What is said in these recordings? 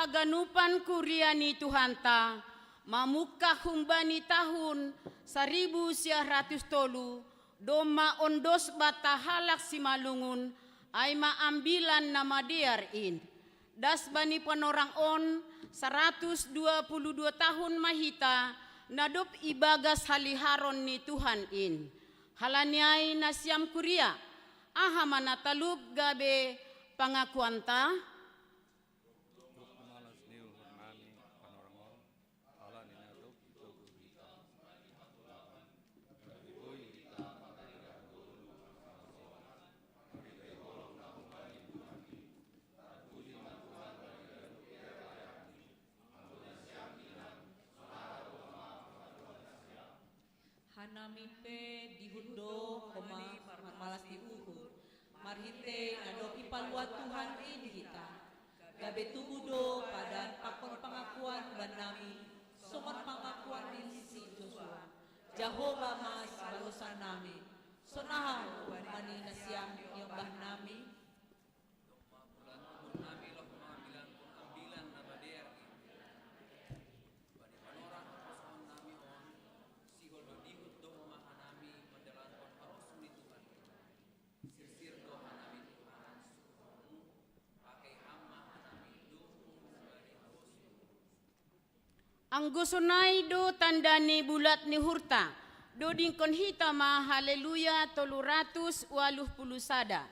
haganupan kuriani Tuhanta, mamukah humbani tahun 1900 tolu, doma ondos bata halak simalungun, ay maambilan nama diarin. Das bani panorang on 122 tahun mahita, nadop ibagas haliharon ni Tuhan in. Halaniay nasyam kuria, aha manatalub gabe pangakuanta. Hanamipe dihundo koma malas diuhur marhite nadopi paluat Tuhan in kita gabe tubudo padan pakon pengakuan banami somon pengakuan din si Joshua Jehovah mas balusan nami sonaha mani nasyang yombah nami Ang gusonay do tandani bulat ni hurta, do dingkon hita ma haleluya 380 sada.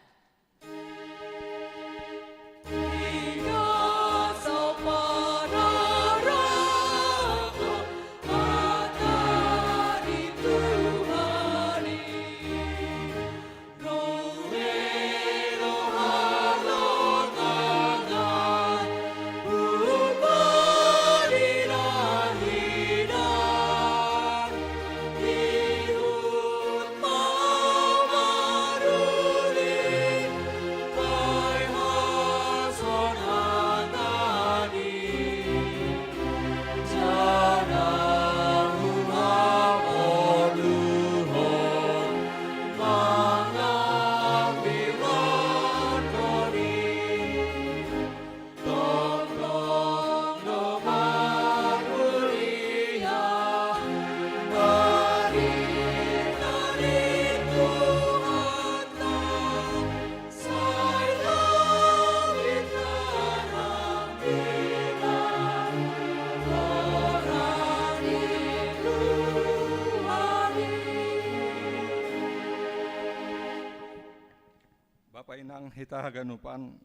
Inang hita haganupan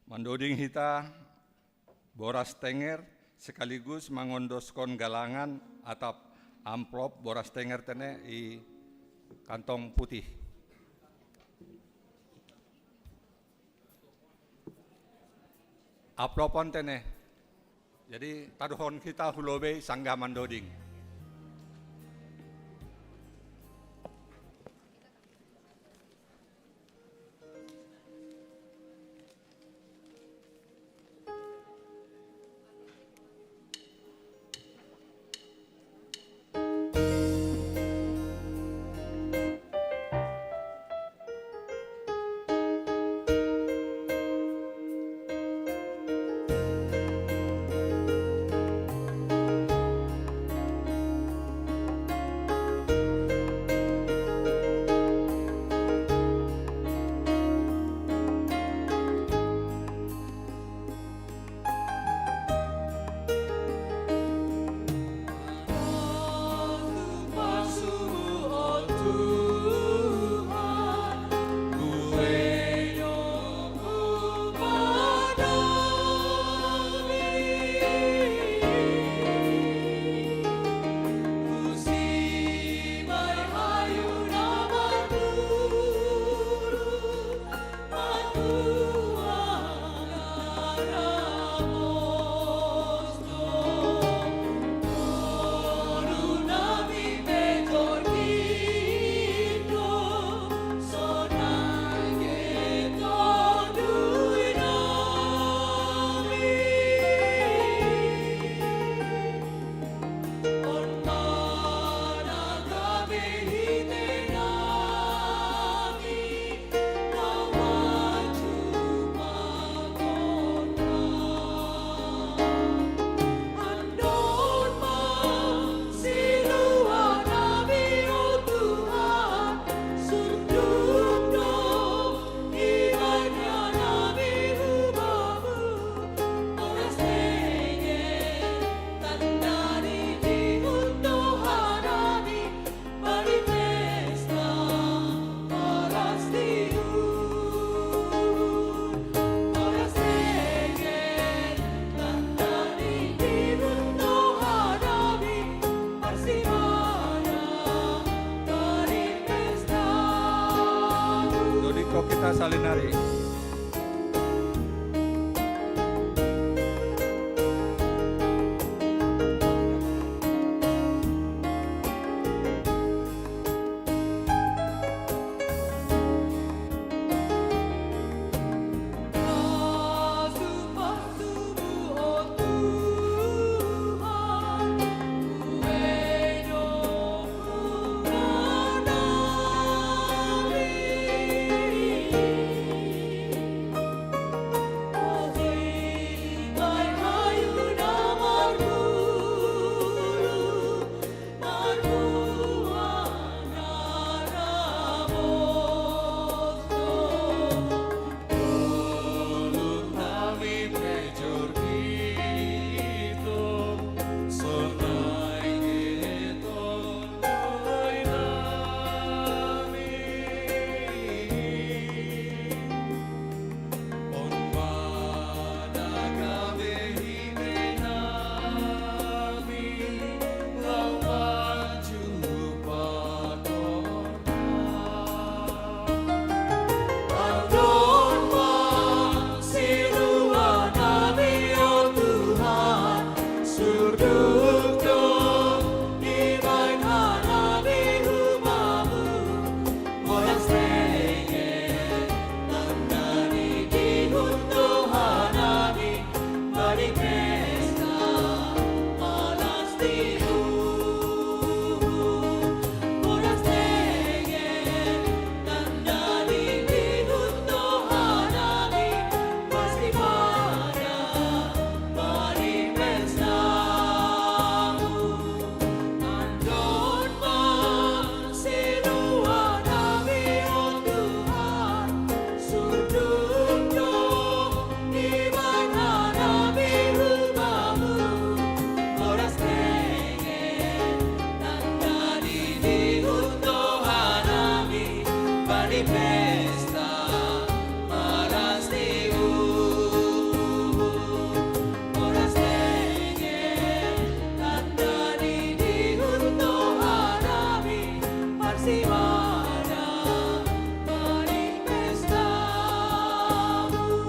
mandoding hita boras tenger sekaligus mangondoskan galangan atap amplop boras tenger tene i kantong putih. Aplopon tene. Jadi taduhon kita hulobe sangga mandoding. kita salinari.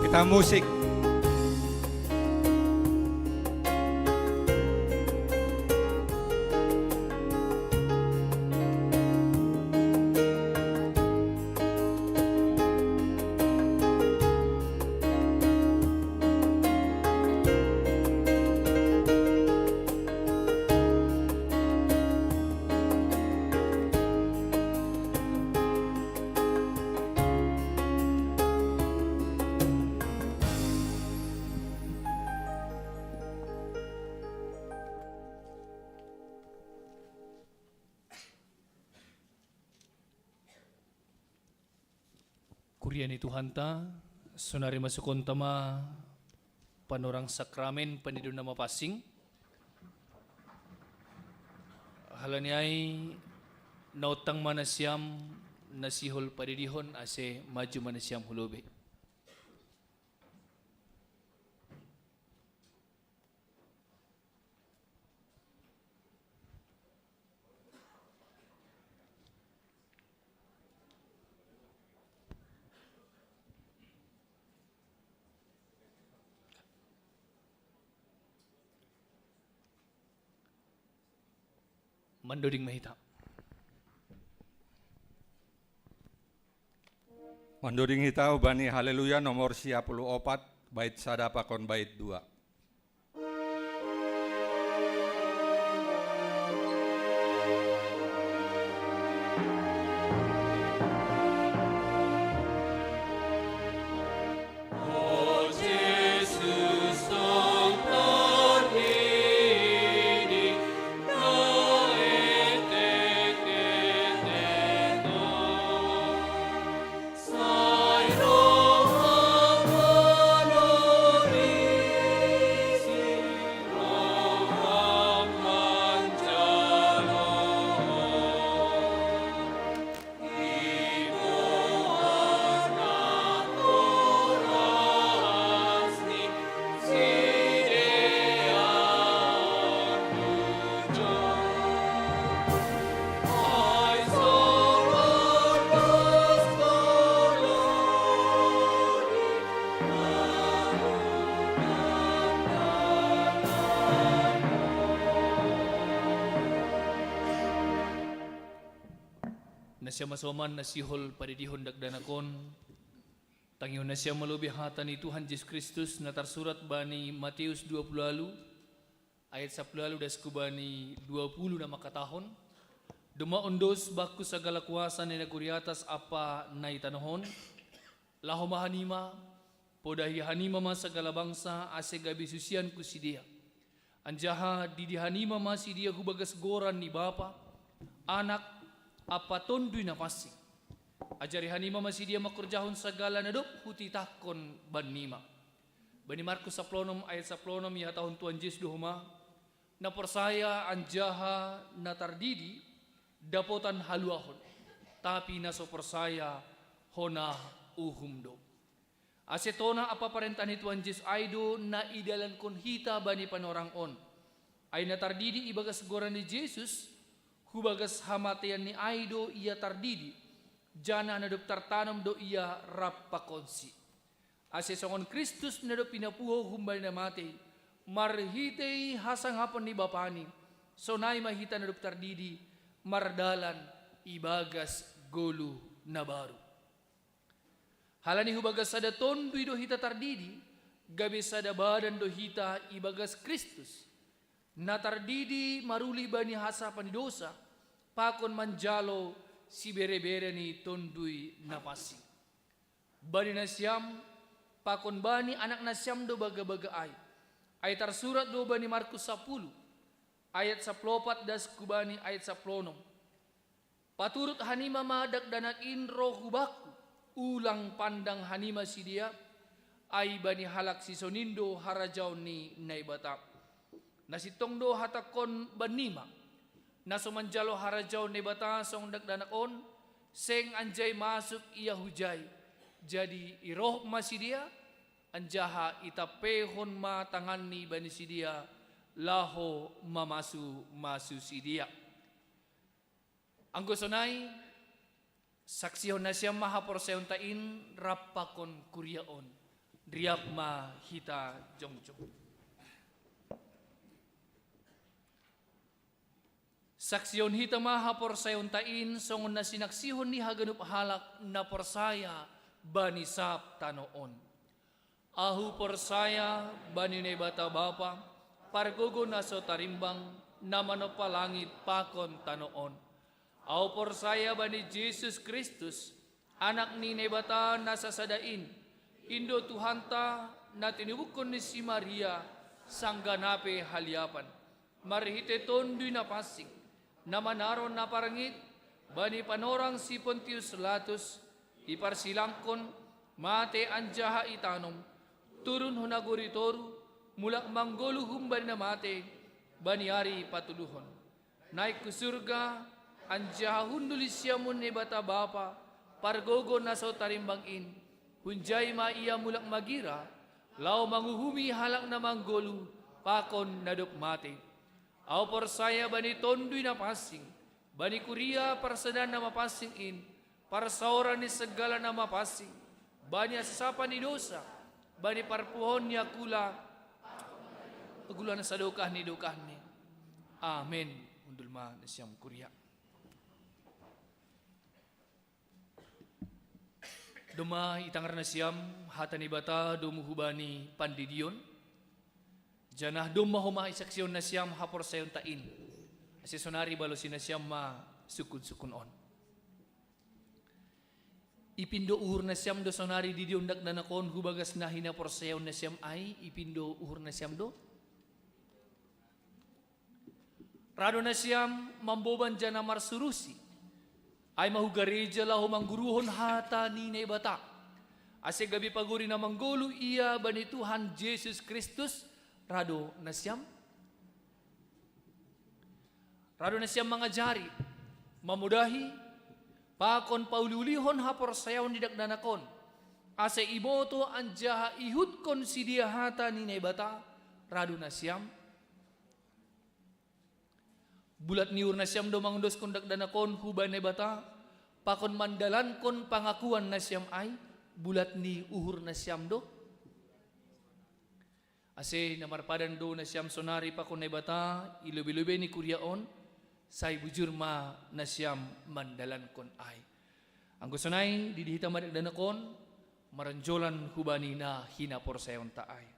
Kita musik. Kuriani Tuhanta, sunari masukon tama panorang sakramen panidun nama pasing. Halaniay nautang manasyam nasihol paridihon ase maju manasyam hulobe. Mandoding mahita. Mandoding hita ubani haleluya nomor 54 bait sadapa kon bait 2. siya masoman na sihol padidihon dagdanakon. Tangihon na siya malubihatan ni Tuhan Yesus Kristus na tarsurat ba ni Mateus 20 ayat 10 das kuba ni 20 na makatahon. Dumaundos baku sa galakwasan ni naguriatas apa na itanahon. Laho mahanima, podahi hanima mas sa galabangsa ase gabi susian ku si dia. Anjaha didihanima mas si dia hubagas goran ni bapa, anak apa tonduy na pasi. Ajari hanima mas si dia makurjahon sagala na dop huti takon banima. Bani Markus 10 ayat 10 ya tahun Tuhan Yesus duhuma na persaya anjaha na tardidi dapotan haluahon tapi naso persaya hona uhumdo. Asetona apa parentan ni Tuhan Yesus aido na idalan kon hita bani panorang on. Ay na tardidi ibagas goran ni Jesus hubagas hamatian ni aido ia tardidi jana na dop tartanam do ia rapakonsi. Ase songon Kristus na do pinapuho humbay na mate marhitei hasang hapon ni bapani sonay mahita na dop tardidi mardalan ibagas golu na baru. Halani hubagas sada tonduy do hita tardidi gabi sada badan do hita ibagas Kristus na tardidi maruli bani hasa panidosa pakon manjalo si bere-bere ni tonduy na pasi. Bani na siyam pakon bani anak na siyam do baga-baga ay tarsurat do bani Markus 10 ayat 14 das kubani ayat 10. Paturut hanima madak danakin roh hubaku ulang pandang hanima si dia ay bani halak si sonindo harajaw ni naibata. Nasitong do hatakon banima nasumanjalo harajaw naibata song dagdanakon seng anjay masuk ia hujay. Jadi iroh ma si dia anjaha itapehon ma tangan ni bani si dia laho masu si dia. Ang gusonay saksihon na siya mahaporseon tain rapakon kuryaon driap ma hita jongjong. Saksihon hita mahaporseon tain songon na sinaksihon ni haganup halak na porsaya bani sap tanoon. Ahu porsaya bani ne bata bapa pargogo na so tarimbang namano palangit pakon tanoon. Ahu porsaya bani Jesus Kristus anak ni nebata nasa sadain indo tuhanta na tinubukon ni si Maria sangganape haliapan marhite tonduy na pasing na manaron na parangit bani panorang si Pontius Pilatus iparsilangkon mate anjaha itanom turun hunaguritoru mulak manggolu humbani na mate baniari patuluhon naik ke surga anjaha hundulis siyamun ni bata bapa pargogo na so tarimbangin hunjay ma iya mulak magira lao manguhumi halak na manggolu pakon nadok mate. Aw porsaya bani tonduy na pasing bani kuria parsadan na mapasing in parsaoran ni segala na mapasing bani asasapan ni dosa bani parpuhon niya kula na sa dukah ni amen undul ma na siyam kuria. Duma itangar na siyam hata ni bata dumuhubani pandidion janah duma huma isaksyon na siyam hapor sayon tain asi sonari balosin na siyam ma sukun on. Ipindo uhur na siyam do sonari didion dagdanakon hubagas na hinapor sayon na siyam ay ipindo uhur na siyam do rado na siyam mamboban dyan na marsurusi ay mahugareja laho mangguruhon hata ni nebata. Ase gabi paguri na manggolo iya bani Tuhan Jesus Kristus rado na siyam mangajari mamudahi pakon paululihon hapor sayaw ni dagdanakon ase iboto anjaha ihudkon si dia hata ni nebata rado na siyam bulat niur na siyam do mangundos kon dagdanakon huban nebata pakon mandalan kon pangakuan na siyam ay bulat ni uhur na siyam do ase namarpadan do na siyam sonari pakon nebata ilubi-lubi ni kuryaon say bujur ma na siyam mandalan kon ay. Ang gusto na'y didihita madagdana kon, maranjolan hubani na hinapor sayon taay.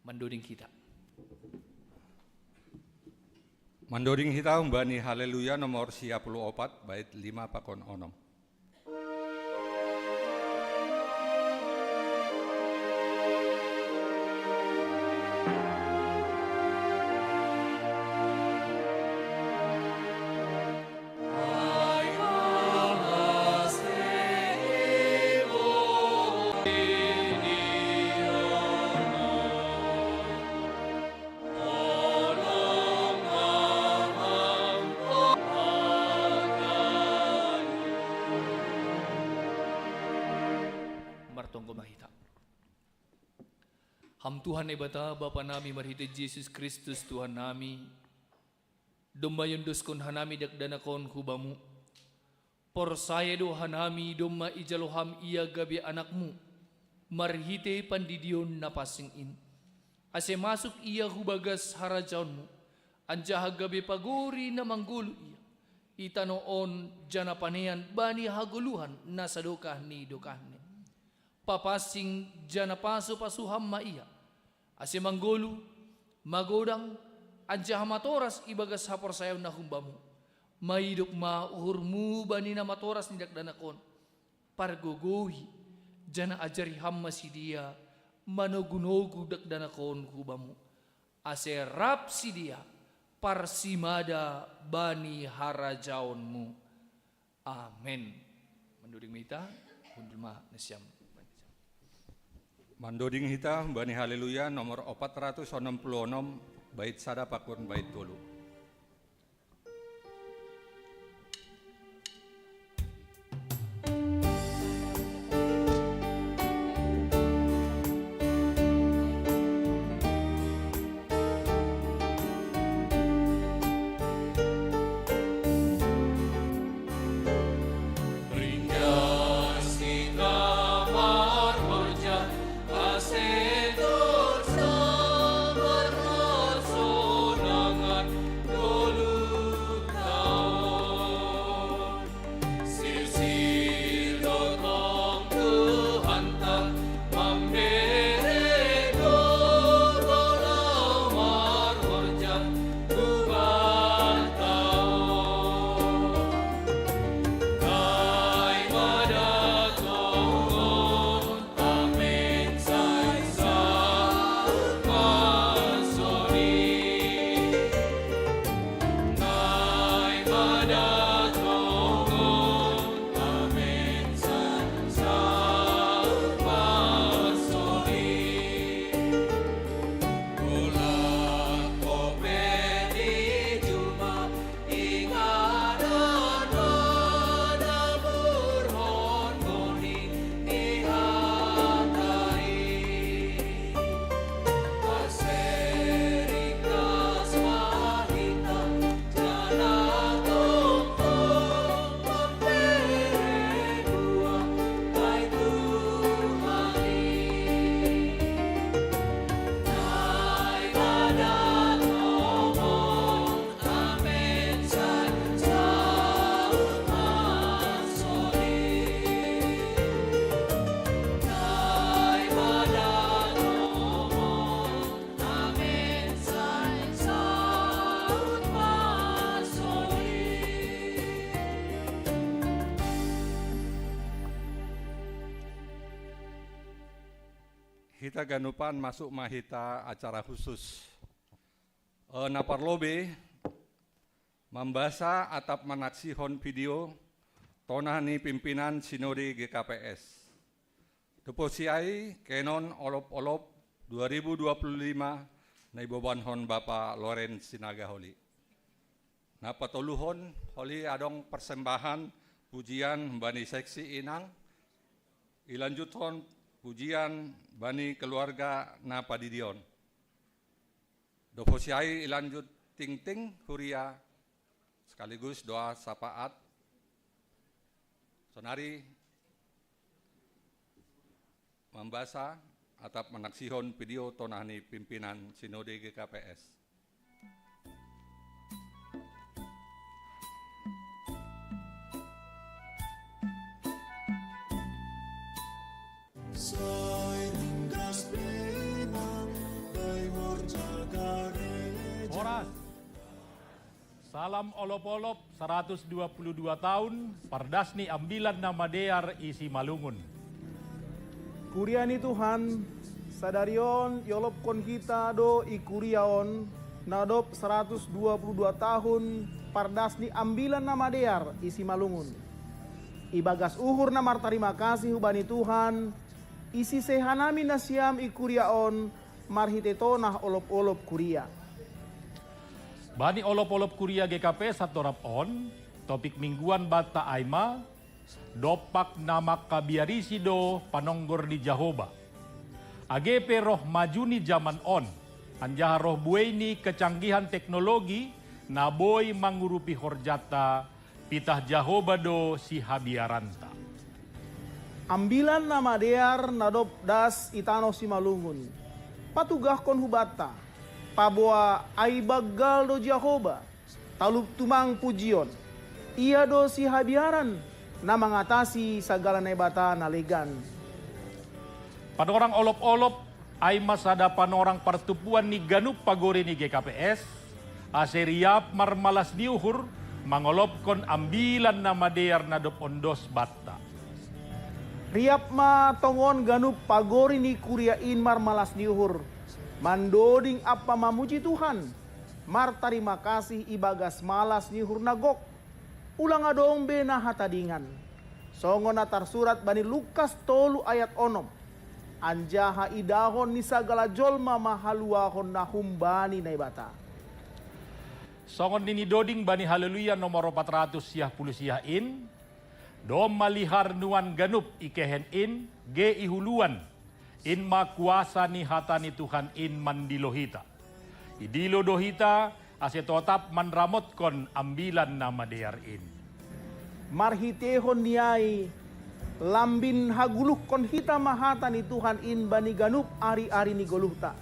Mandoding kita. Mandoding kita umbani haleluya nomor 54 bait 5 pakon onom. Ham Tuhan ay bata, Bapa nami marhiti Jesus Kristus Tuhan nami. Dumma yundos kon hanami dakdanakon hubamu. Por saya do hanami dumma ijaloham iya gabi anakmu. Marhite pandidion na pasingin. Ase masuk iya hubagas harajaonmu. Anjaha gabi paguri na manggulo iya. Itanoon jana panean bani haguluhan na sadokah ni dokahne. Papasing jana paso pasuham ma iya. Ase manggulu, magodang, anjaha matoras ibagas hapor sayaw na humbamu. Maidok ma uhurmu bani na matoras ni dakdanakon. Pargogohi, jana ajari hamma si dia, manogunogu dakdanakon hubamu. Ase rap si dia, parsimada bani harajaonmu. Amen. Menduding mita, undulma nasyam. Mandoding hita bani haleluya nomor 466 bait sada pakun bait 3. kita ganupan masuk mahita acara khusus. Naparlobe membasa atap manaksihon video tonani pimpinan Sinode GKPS. Deposiai kenon olop-olop 2025 na ibobanhon Bapak Loren Sinaga Holi. Na patuluhon holi adong persembahan pujian bani seksi inang, ilanjuton pujian bani keluarga na padidion. Deposiai ilanjut ting-ting huria sekaligus doa sapaat. Sonari membasa atap menaksihon video tonani pimpinan Sinode GKPS. Horas. Salam olop-olop 122 tahun, Pardasni ambilan nama dear isi Malungun. Kuriani Tuhan, sadarion yolopkon kita do ikuriaon, nadop 122 tahun, Pardasni ambilan nama dear isi Malungun. Ibagas uhur namar terima kasih hubani Tuhan, isi sehanami nasiam ikuriaon, marhite tonah olop-olop kuria. Bani olop-olop kuria GKP satorap on, topik mingguan bata aima, dopak nama kabiarisi do panonggor di Jahoba. AGP roh majuni zaman on, anjaha roh bueni kecanggihan teknologi, naboy mangurupi horjata, pitah Jahoba do si habiaranta. Ambilan nama dear nadop das itano si Malungun, patugah kon hubata, paboa ai bagal do Jahoba, talup tumang pujion, ia do si habiaran, na mengatasi segala nebata nalegan. Pada orang olop-olop, ai masada panorang pertupuan ni ganup pagore ni GKPS, aseriap marmalas diuhur, mangolopkon ambilan nama dear nadop ondos batta. Riap ma tongon ganup pagori ni kuriain marmalas diuhur, mandoding apa mamuji Tuhan, mar terima kasih ibagas malas diuhur nagok, ulang adombe na hatadingan. Songon atar surat bani Lukas 3 ayat 6. Anjaha idahon ni sagala jolma mahaluahon na humbani na ibata. Songon nini doding bani haleluya nomor 400 siah puluh siah in, dom malihar nuan ganup ikehen in, ge ihuluan, in ma kuasa ni hatani Tuhan in mandilohita. Idilo dohita asetotap manramotkon ambilan nama dear in. Marhitehon niai lambin haguluk kon hita mahata ni Tuhan in bani ganup ari-ari ni goluhta.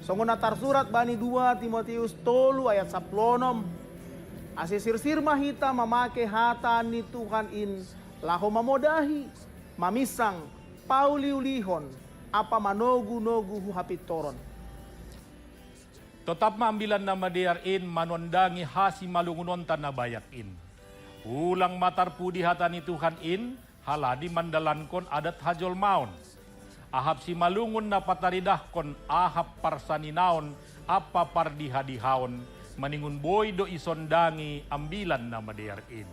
Songon atar surat bani 2 Timotius 3 ayat 10. Asisirsir mahita mamake hata ni Tuhan in laho mamodahi, mamisang, pauliulihon, apa manogu-nogu hapitoron. Tetap maambilan nama dear in manondangi hasi malungunon tanabayak in. Ulang matar pudi hatani Tuhan in, haladi mandalankon adat hajol maun. Ahap si malungun na pataridahkon ahap parsaninaon, apa pardihadihaon, maningun boy do isondangi ambilan nama dear in.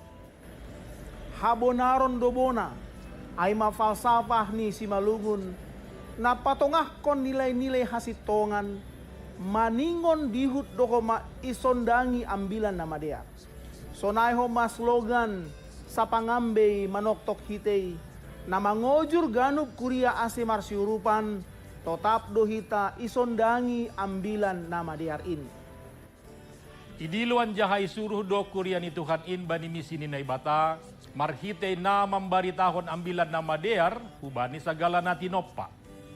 Habonaron dobona, ay mafalsafah ni si malungun, na patongahkon nilai-nilai hasitongan, maningon dihut dokoma isondangi ambilan nama dear. Sonaiho mas slogan sa pangambay manoktok hitay na mangojur ganup kuria ase marsiurupan totap dohita isondangi ambilan nama dear in. Idiluan jahay suruh do kuria ni Tuhan in bani misi ni naibata, marhite na mambaritahon ambilan nama dear hubani sagala natinoppa.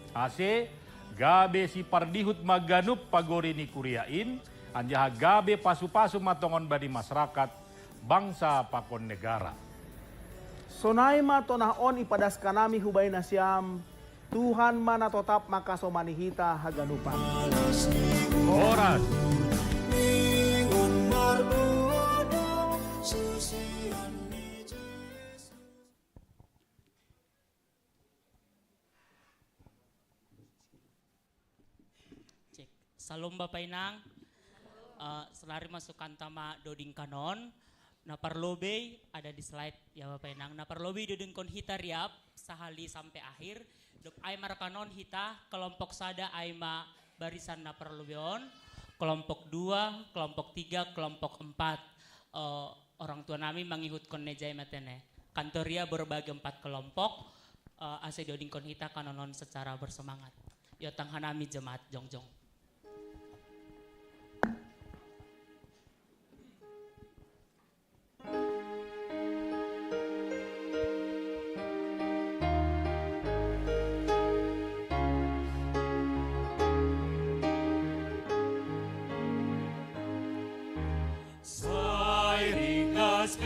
Ase gabe si pardihut maganup pagori ni kuria in, anjaha gabe pasu-pasu matongon bani masyarakat, bangsa pakon negara. Sonai ma tonahon ipadas kanami hubay na siyam, Tuhan mana totap makasomanihita haganupan. Oras. Salom Bapak Inang, selari masukkan tama doding kanon, na parlobe ada di slide ya Bapak Inang. Na parlobe doding kon hita riap sahali sampai akhir. Dok ay marakanon hita kelompok sada ay ma barisan na parlobeon, kelompok 2, kelompok 3, kelompok 4. Orang tua nami mengikut kon nejay matene. Kantoria berbagi 4 kelompok. Ase doding kon hita kanonon secara bersemangat. Yo tanghanami jemaat jongjong. Sai ringas